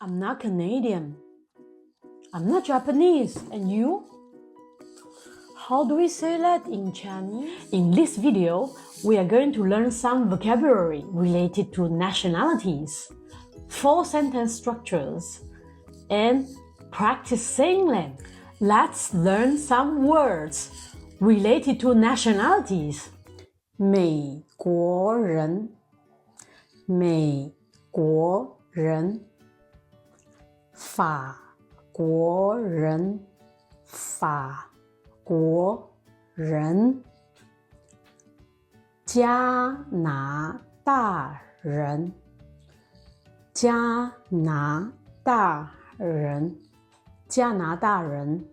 I'm not Canadian. I'm not Japanese. And you? How do we say that in Chinese? In this video, we are going to learn some vocabulary related to nationalities, 4 sentence structures, and practice saying them. Let's learn some words related to nationalities. 美国人，美国人，法国人，法国人，加拿大人，加拿大人，加拿大人，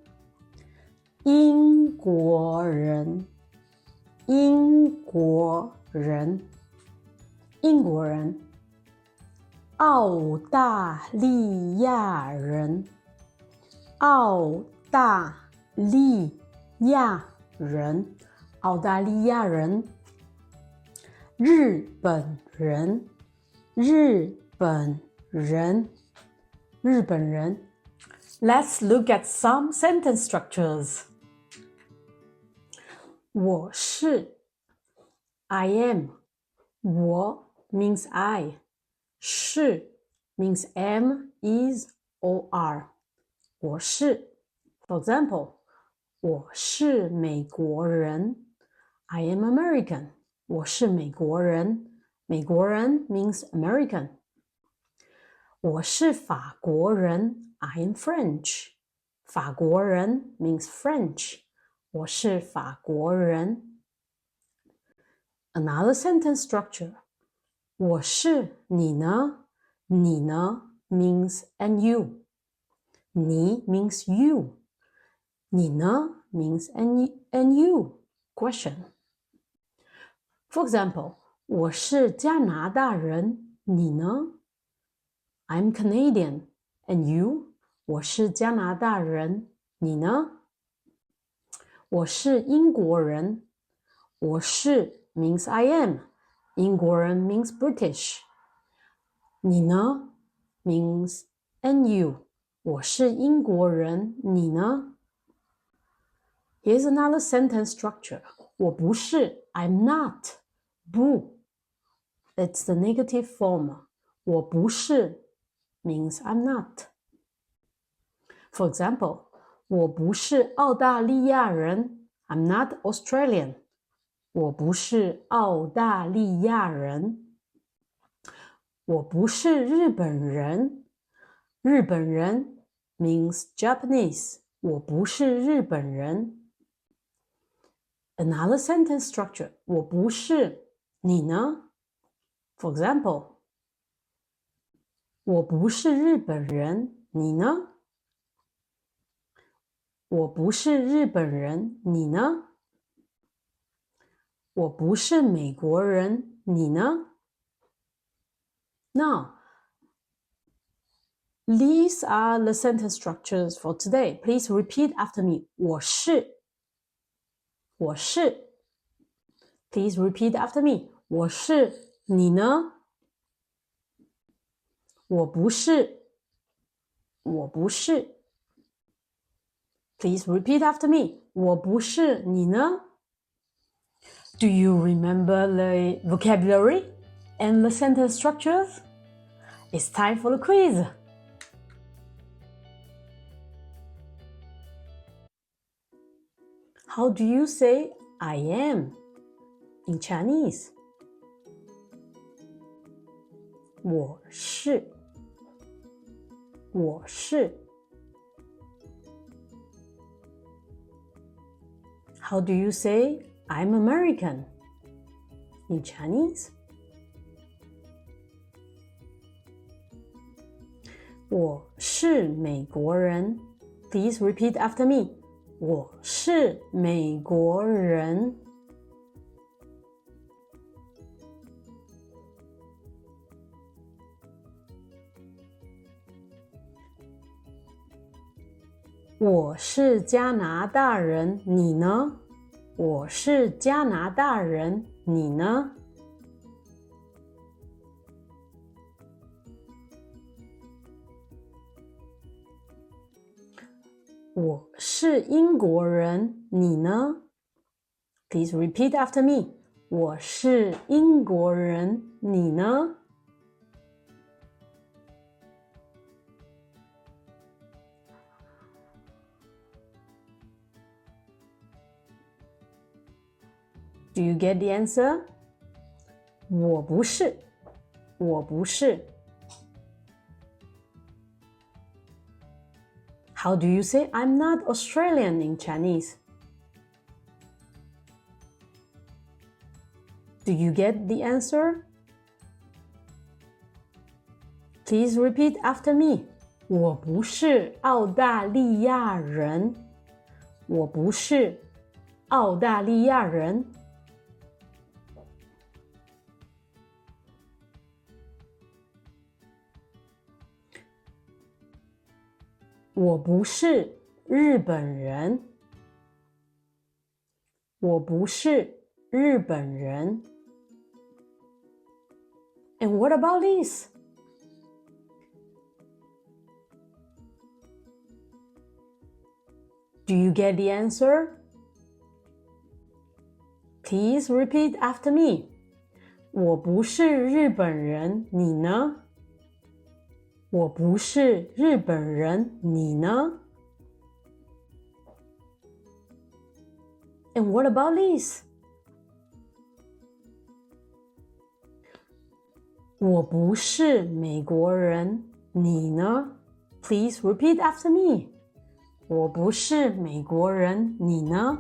英国人，英国人，英国人，澳大利亚人，澳大利亚人，澳大利亚人，日本人，日本人，日本人。Let's look at some sentence structures. 我是 I am. 我 means I. 是 means am, is, or are. 我是 For example, 我是美国人 I am American. 我是美国人美国人 means American. 我是法国人 I am French. 法国人 means French. 我是法国人。Another sentence structure. 我是你呢？你呢 means and you. 你 means you. 你呢 means and you. Question. For example, 我是加拿大人，你呢？ I'm Canadian. And you? 我是加拿大人，你呢？我是英国人。我是 means I am. 英国人 means British. 你呢 means and you. 我是英国人，你呢？ Here's another sentence structure. 我不是 I'm not. 不 It's the negative form. 我不是 means I'm not. For example, 我不是澳大利亚人 I'm not Australian. 我不是澳大利亚人。我不是日本人。日本人 means Japanese. 我不是日本人。Another sentence structure. 我不是，你呢？ For example, 我不是日本人，你呢？我不是日本人，你呢？我不是美国人，你呢？ Now, these are the sentence structures for today. Please repeat after me. 我是，我是。Please repeat after me. 我是，你呢？我不是，我不是。Please repeat after me. 我不是，你呢？ Do you remember the vocabulary and the sentence structures? It's time for the quiz. How do you say I am in Chinese? 我是，我是。How do you say I'm American in Chinese? 我是美国人。Please repeat after me. 我是美国人。我是加拿大人，你呢？我是加拿大人，你呢？我是英国人，你呢？ Please repeat after me. 我是英国人，你呢？ Do you get the answer? 我不是，我不是。How do you say I'm not Australian in Chinese? Do you get the answer? Please repeat after me. 我不是澳大利亚人。我不是澳大利亚人。我不是日本人。我不是日本人。And what about this? Do you get the answer? Please repeat after me. 我不是日本人，你呢？我不是日本人，你呢？ And what about this? 我不是美国人，你呢？ Please repeat after me. 我不是美国人，你呢？